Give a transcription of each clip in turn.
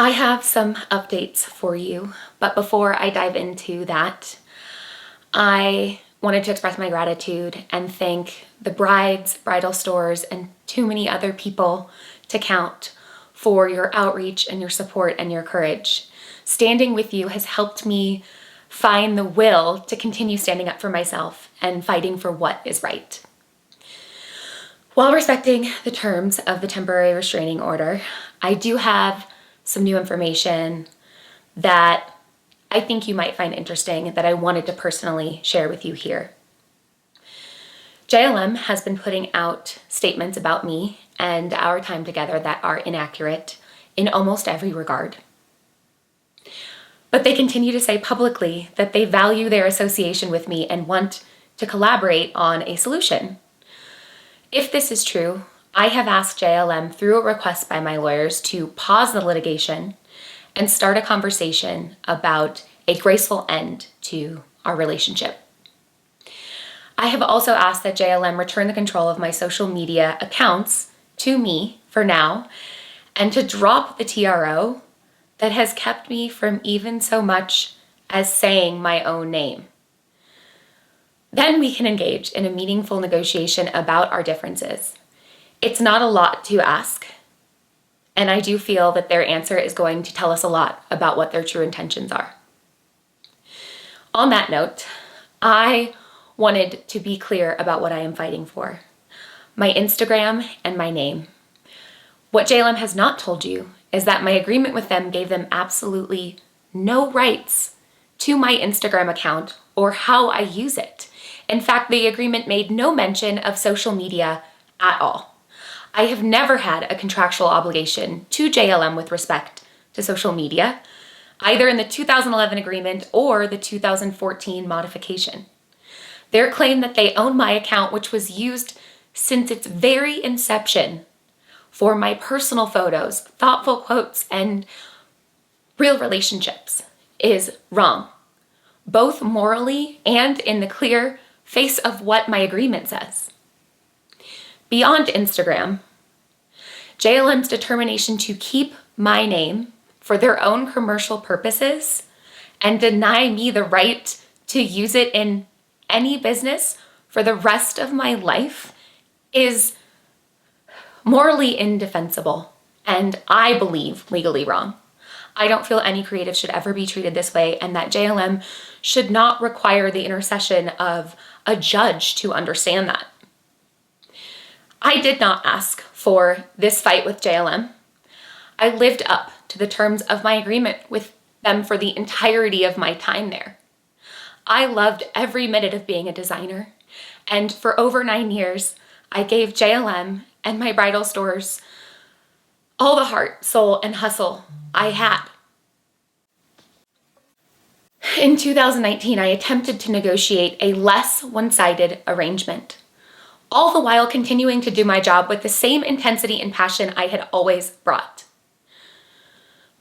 I have some updates for you, but before I dive into that, I wanted to express my gratitude and thank the brides, bridal stores, and too many other people to count for your outreach and your support and your courage. Standing with you has helped me find the will to continue standing up for myself and fighting for what is right. While respecting the terms of the temporary restraining order, I do have some new information that I think you might find interesting that I wanted to personally share with you here. JLM has been putting out statements about me and our time together that are inaccurate in almost every regard. But they continue to say publicly that they value their association with me and want to collaborate on a solution. If this is true, I have asked JLM through a request by my lawyers to pause the litigation and start a conversation about a graceful end to our relationship. I have also asked that JLM return the control of my social media accounts to me for now and to drop the TRO that has kept me from even so much as saying my own name. Then we can engage in a meaningful negotiation about our differences. It's not a lot to ask, and I do feel that their answer is going to tell us a lot about what their true intentions are. On that note, I wanted to be clear about what I am fighting for. My Instagram and my name. What JLM has not told you is that my agreement with them gave them absolutely no rights to my Instagram account or how I use it. In fact, the agreement made no mention of social media at all. I have never had a contractual obligation to JLM with respect to social media, either in the 2011 agreement or the 2014 modification. Their claim that they own my account, which was used since its very inception for my personal photos, thoughtful quotes, and real relationships, is wrong, both morally and in the clear face of what my agreement says. Beyond Instagram, JLM's determination to keep my name for their own commercial purposes and deny me the right to use it in any business for the rest of my life is morally indefensible and I believe legally wrong. I don't feel any creative should ever be treated this way and that JLM should not require the intercession of a judge to understand that. I did not ask for this fight with JLM. I lived up to the terms of my agreement with them for the entirety of my time there. I loved every minute of being a designer, and for over 9 years, I gave JLM and my bridal stores all the heart, soul, and hustle I had. In 2019, I attempted to negotiate a less one-sided arrangement, all the while continuing to do my job with the same intensity and passion I had always brought.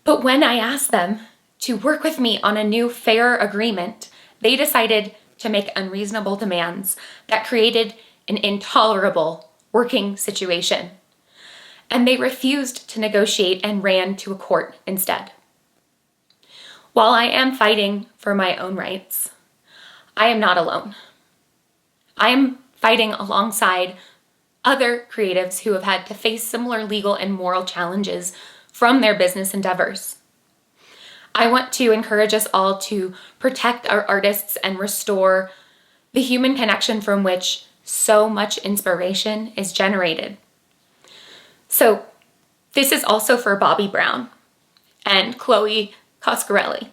But when I asked them to work with me on a new fair agreement, they decided to make unreasonable demands that created an intolerable working situation. And they refused to negotiate and ran to a court instead. While I am fighting for my own rights, I am not alone. I am fighting alongside other creatives who have had to face similar legal and moral challenges from their business endeavors. I want to encourage us all to protect our artists and restore the human connection from which so much inspiration is generated. So this is also for Bobby Brown and Chloe Coscarelli.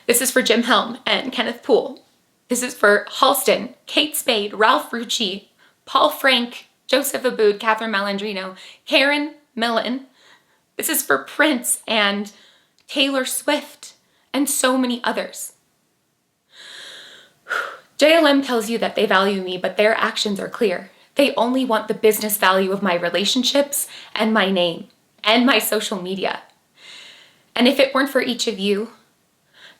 This is for Jim Helm and Kenneth Poole. This is for Halston, Kate Spade, Ralph Rucci, Paul Frank, Joseph Aboud, Catherine Malandrino, Karen Millen. This is for Prince and Taylor Swift and so many others. JLM tells you that they value me, but their actions are clear. They only want the business value of my relationships and my name and my social media. And if it weren't for each of you,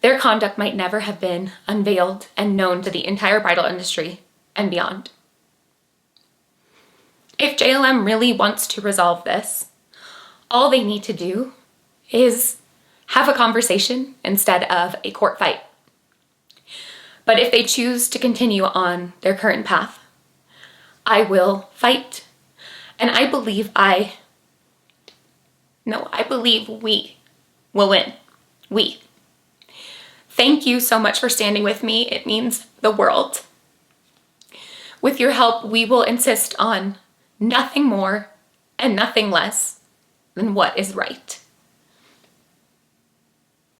their conduct might never have been unveiled and known to the entire bridal industry and beyond. If JLM really wants to resolve this, all they need to do is have a conversation instead of a court fight. But if they choose to continue on their current path, I will fight. And I believe we will win. We. Thank you so much for standing with me. It means the world. With your help, we will insist on nothing more and nothing less than what is right.